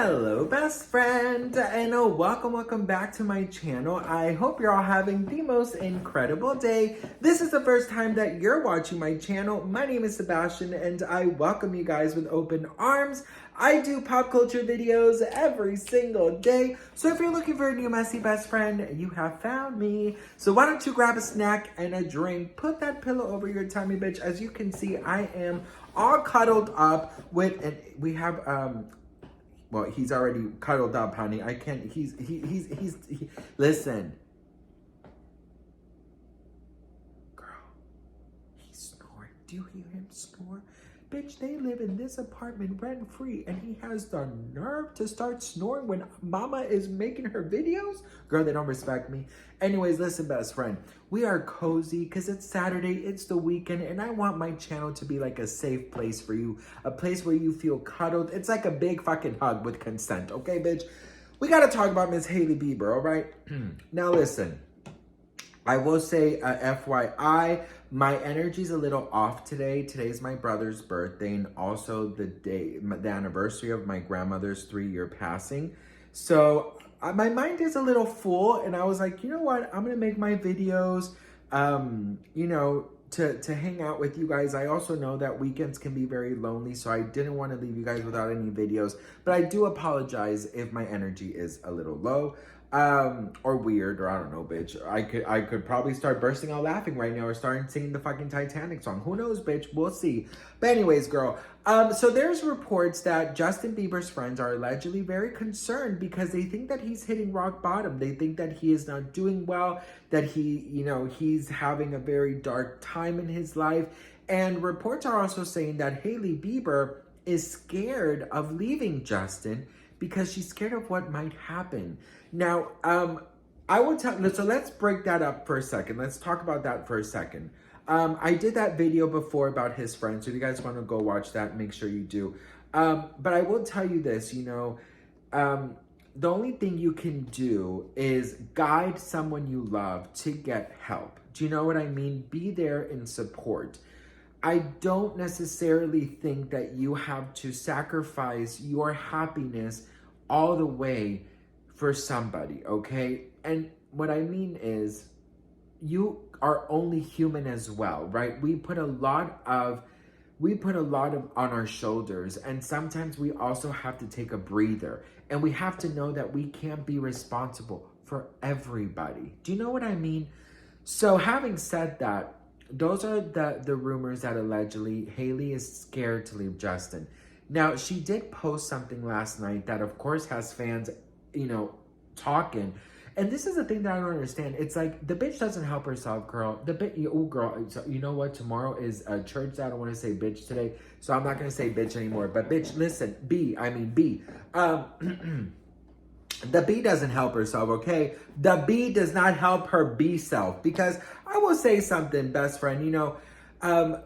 Hello best friend, and welcome back to my channel. I hope you're all having the most incredible day. This is the first time that you're watching my channel. My name is Sebastian and I welcome you guys with open arms. I do pop culture videos every single day, so if you're looking for a new messy best friend, you have found me. So why don't you grab a snack and a drink, put that pillow over your tummy, bitch. As you can see, I am all cuddled up with, and we have well, he's already cuddled up, honey. I can't, listen. Girl, he's snoring. Do you hear him snore? Bitch, they live in this apartment rent-free, and he has the nerve to start snoring when mama is making her videos? Girl, they don't respect me. Anyways, listen, best friend. We are cozy because it's Saturday, it's the weekend, and I want my channel to be like a safe place for you. A place where you feel cuddled. It's like a big fucking hug with consent, okay, bitch? We got to talk about Miss Hailey Bieber, all right? Now, listen. I will say, FYI, my energy's a little off today. Today's my brother's birthday and also the anniversary of my grandmother's 3-year passing. So my mind is a little full, and I was like, you know what? I'm gonna make my videos, you know, to hang out with you guys. I also know that weekends can be very lonely, so I didn't want to leave you guys without any videos. But I do apologize if my energy is a little low. Or weird, or I don't know, bitch. I could probably start bursting out laughing right now or starting singing the fucking Titanic song. Who knows, bitch? We'll see. But anyways, girl, so there's reports that Justin Bieber's friends are allegedly very concerned because they think that he's hitting rock bottom. They think that he is not doing well, that he, you know, he's having a very dark time in his life. And reports are also saying that Hailey Bieber is scared of leaving Justin because she's scared of what might happen. Now, I will tell, so let's break that up for a second. Let's talk about that for a second. I did that video before about his friends, so if you guys want to go watch that, make sure you do. But I will tell you this, you know, the only thing you can do is guide someone you love to get help. Do you know what I mean? Be there in support. I don't necessarily think that you have to sacrifice your happiness all the way for somebody, okay? And what I mean is, you are only human as well, right? We put a lot of on our shoulders, and sometimes we also have to take a breather, and we have to know that we can't be responsible for everybody. Do you know what I mean? So having said that, those are the rumors that allegedly Hailey is scared to leave Justin. Now, she did post something last night that, of course, has fans, you know, talking. And this is the thing that I don't understand. It's like, the bitch doesn't help herself, girl. Girl, so you know what? Tomorrow is a church day. I don't want to say bitch today, so I'm not going to say bitch anymore. But bitch, listen, B. The B doesn't help herself, okay? The B does not help her B self. Because I will say something, best friend, you know,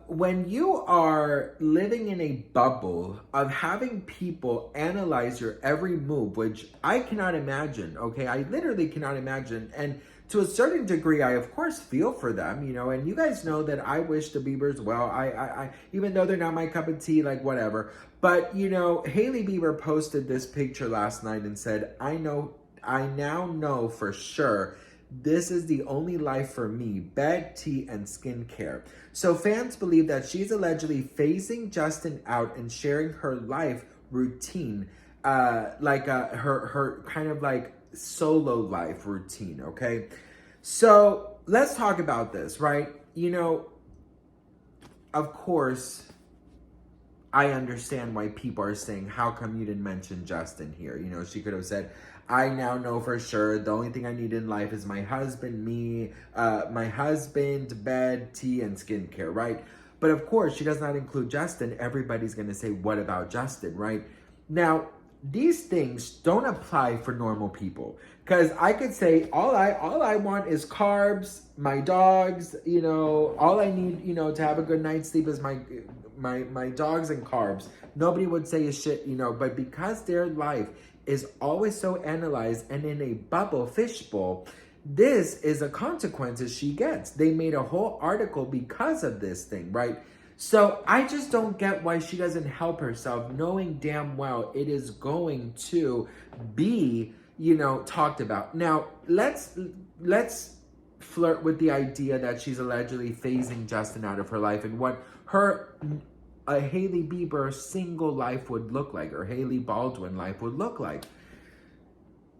when you are living in a bubble of having people analyze your every move, which I cannot imagine, okay? I literally cannot imagine. And to a certain degree, I, of course, feel for them, you know? And you guys know that I wish the Biebers well. I even though they're not my cup of tea, like, whatever. But, you know, Hailey Bieber posted this picture last night and said, I now know for sure this is the only life for me, bed, tea, and skincare. So fans believe that she's allegedly phasing Justin out and sharing her life routine, her kind of like solo life routine, okay? So let's talk about this, right? You know, of course, I understand why people are saying, how come you didn't mention Justin here? You know, she could have said, I now know for sure the only thing I need in life is my husband, me, my husband, bed, tea, and skincare, right? But of course, she does not include Justin. Everybody's going to say, what about Justin, right? Now, these things don't apply for normal people. Because I could say, all I want is carbs, my dogs, you know, all I need, you know, to have a good night's sleep is my dogs and carbs. Nobody would say a shit, you know, but because their life is always so analyzed and in a bubble fishbowl, this is a consequence she gets. They made a whole article because of this thing, right? So I just don't get why she doesn't help herself, knowing damn well it is going to be, talked about. Now, let's flirt with the idea that she's allegedly phasing Justin out of her life and what her a Hailey Bieber single life would look like, or Hailey Baldwin life would look like.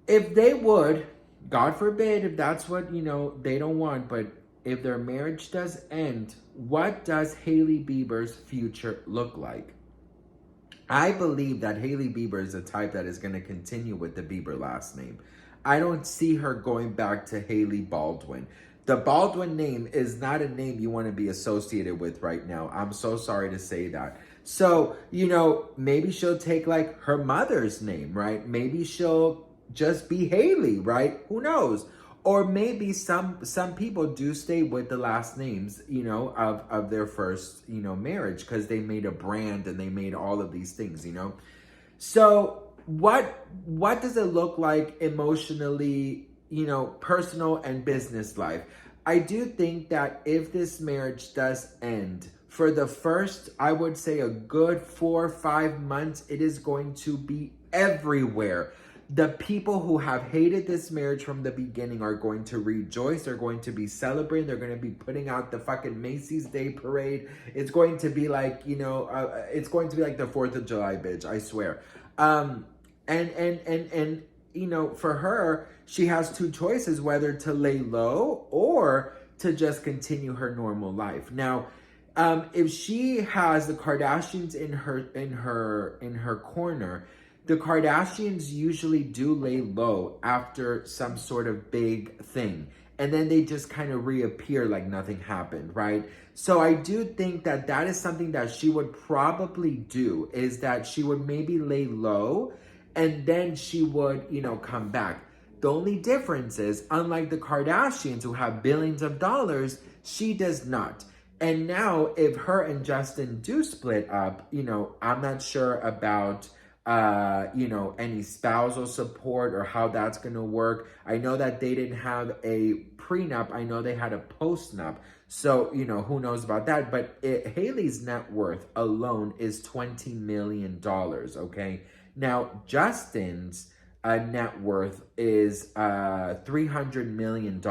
If they would, God forbid, if that's what, they don't want, but if their marriage does end, what does Hailey Bieber's future look like? I believe that Hailey Bieber is the type that is going to continue with the Bieber last name. I don't see her going back to Hailey Baldwin. The Baldwin name is not a name you want to be associated with right now. I'm so sorry to say that. So, maybe she'll take like her mother's name, right? Maybe she'll just be Hailey, right? Who knows? Or maybe some people do stay with the last names, of their first, marriage, because they made a brand and they made all of these things, So what does it look like emotionally, personal and business life? I do think that if this marriage does end, for the first, I would say a good 4 or 5 months, it is going to be everywhere. The people who have hated this marriage from the beginning are going to rejoice. They're going to be celebrating. They're going to be putting out the fucking Macy's Day Parade. It's going to be like, it's going to be like the 4th of July, bitch. I swear. And for her, she has two choices, whether to lay low or to just continue her normal life. Now, if she has the Kardashians in her corner, the Kardashians usually do lay low after some sort of big thing. And then they just kind of reappear like nothing happened, right? So I do think that that is something that she would probably do, is that she would maybe lay low and then she would, come back. The only difference is, unlike the Kardashians who have billions of dollars, she does not. And now if her and Justin do split up, I'm not sure about any spousal support or how that's going to work. I know that they didn't have a prenup. I know they had a postnup. So, who knows about that? But Hailey's net worth alone is $20 million, okay? Now, Justin's net worth is $300 million.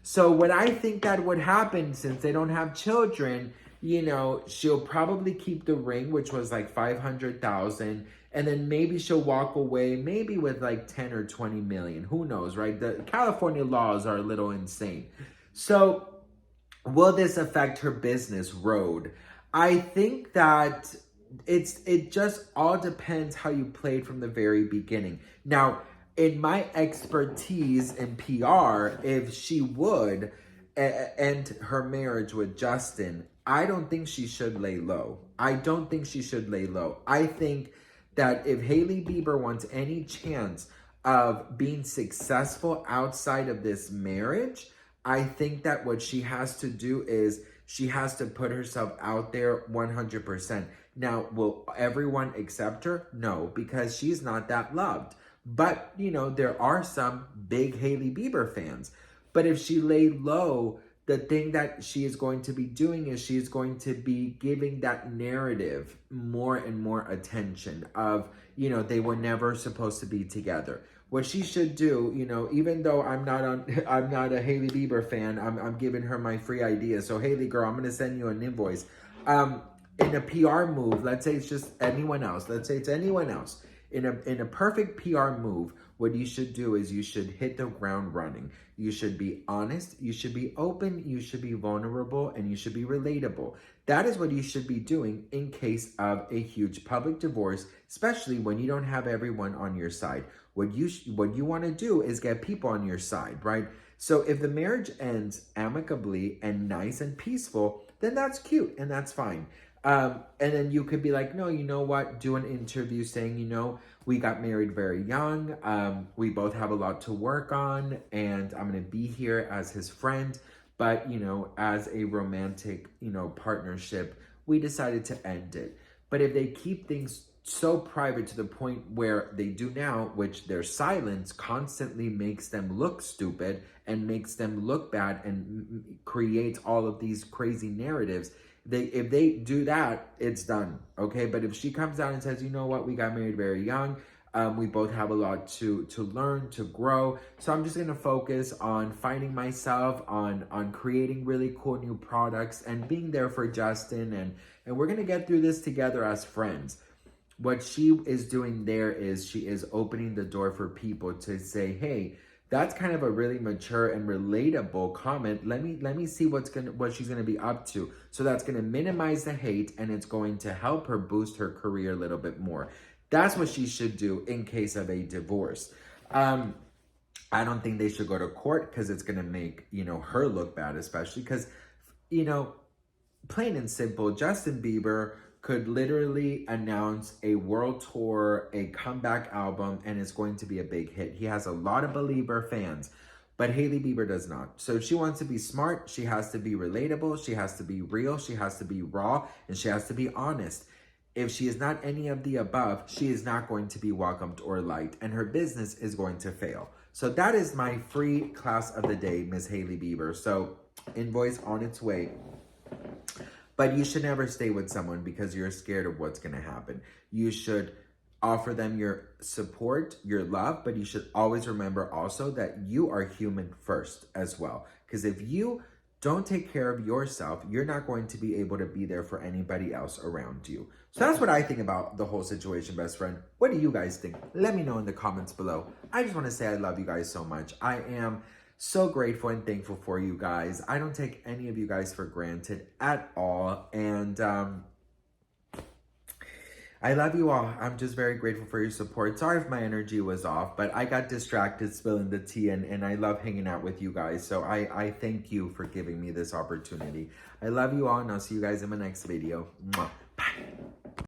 So what I think that would happen, since they don't have children, she'll probably keep the ring, which was like $500,000. And then maybe she'll walk away, maybe with like 10 or 20 million. Who knows, right? The California laws are a little insane. So will this affect her business road? I think that it just all depends how you played from the very beginning. Now, in my expertise in PR, if she would end her marriage with Justin, I don't think she should lay low. I think that if Hailey Bieber wants any chance of being successful outside of this marriage, I think that what she has to do is she has to put herself out there 100%. Now, will everyone accept her? No, because she's not that loved. But, there are some big Hailey Bieber fans. But if she laid low, the thing that she is going to be doing is she is going to be giving that narrative more and more attention of, they were never supposed to be together. What she should do, even though I'm not a Hailey Bieber fan, I'm giving her my free idea. So Hailey girl, I'm gonna send you an invoice. In a PR move, let's say it's just anyone else. Let's say it's anyone else. In a perfect PR move, what you should do is you should hit the ground running. You should be honest, you should be open, you should be vulnerable, and you should be relatable. That is what you should be doing in case of a huge public divorce, especially when you don't have everyone on your side. What you want to do is get people on your side, right? So if the marriage ends amicably and nice and peaceful, then that's cute and that's fine. And then you could be like, no, you know what? Do an interview saying, we got married very young. We both have a lot to work on, and I'm going to be here as his friend. But, as a romantic, partnership, we decided to end it. But if they keep things so private to the point where they do now, which their silence constantly makes them look stupid and makes them look bad and creates all of these crazy narratives, if if they do that, it's done, okay? But if she comes out and says, you know what, we got married very young, we both have a lot to learn, to grow. So I'm just gonna focus on finding myself, on creating really cool new products and being there for Justin, and we're gonna get through this together as friends. What she is doing there is she is opening the door for people to say, hey, that's kind of a really mature and relatable comment. Let me see what she's gonna be up to. So that's gonna minimize the hate, and it's going to help her boost her career a little bit more. That's what she should do in case of a divorce. I don't think they should go to court because it's gonna make, you know, her look bad, especially because, you know, plain and simple, Justin Bieber could literally announce a world tour, a comeback album, and it's going to be a big hit. He has a lot of Belieber fans, but Hailey Bieber does not. So if she wants to be smart, she has to be relatable, she has to be real, she has to be raw, and she has to be honest. If she is not any of the above, she is not going to be welcomed or liked, and her business is going to fail. So that is my free class of the day, Miss Hailey Bieber. So invoice on its way. But you should never stay with someone because you're scared of what's going to happen. You should offer them your support, your love, but you should always remember also that you are human first as well. Because if you don't take care of yourself, you're not going to be able to be there for anybody else around you. So that's what I think about the whole situation, best friend. What do you guys think? Let me know in the comments below. I just want to say I love you guys so much. I am so grateful and thankful for you guys. I don't take any of you guys for granted at all. And I love you all. I'm just very grateful for your support. Sorry if my energy was off, but I got distracted spilling the tea, and I love hanging out with you guys. So I thank you for giving me this opportunity. I love you all, and I'll see you guys in my next video. Mwah.